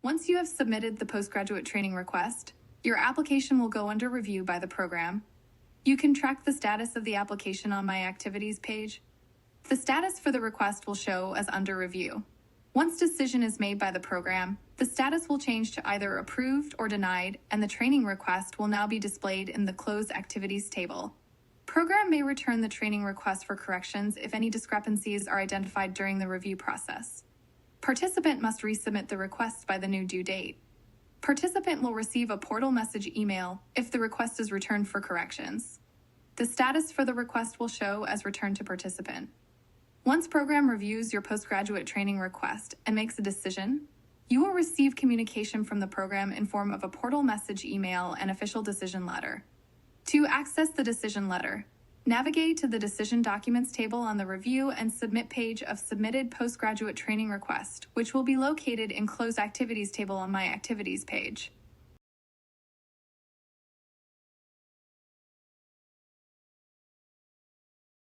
Once you have submitted the postgraduate training request, your application will go under review by the program. You can track the status of the application on My Activities page. The status for the request will show as under review. Once decision is made by the program, the status will change to either approved or denied, and the training request will now be displayed in the Closed Activities table. Program may return the training request for corrections if any discrepancies are identified during the review process. Participant must resubmit the request by the new due date. Participant will receive a portal message email if the request is returned for corrections. The status for the request will show as returned to participant. Once program reviews your postgraduate training request and makes a decision, you will receive communication from the program in form of a portal message email and official decision letter. To access the decision letter, navigate to the Decision Documents table on the Review and Submit page of Submitted Postgraduate Training Request, which will be located in Closed Activities table on My Activities page.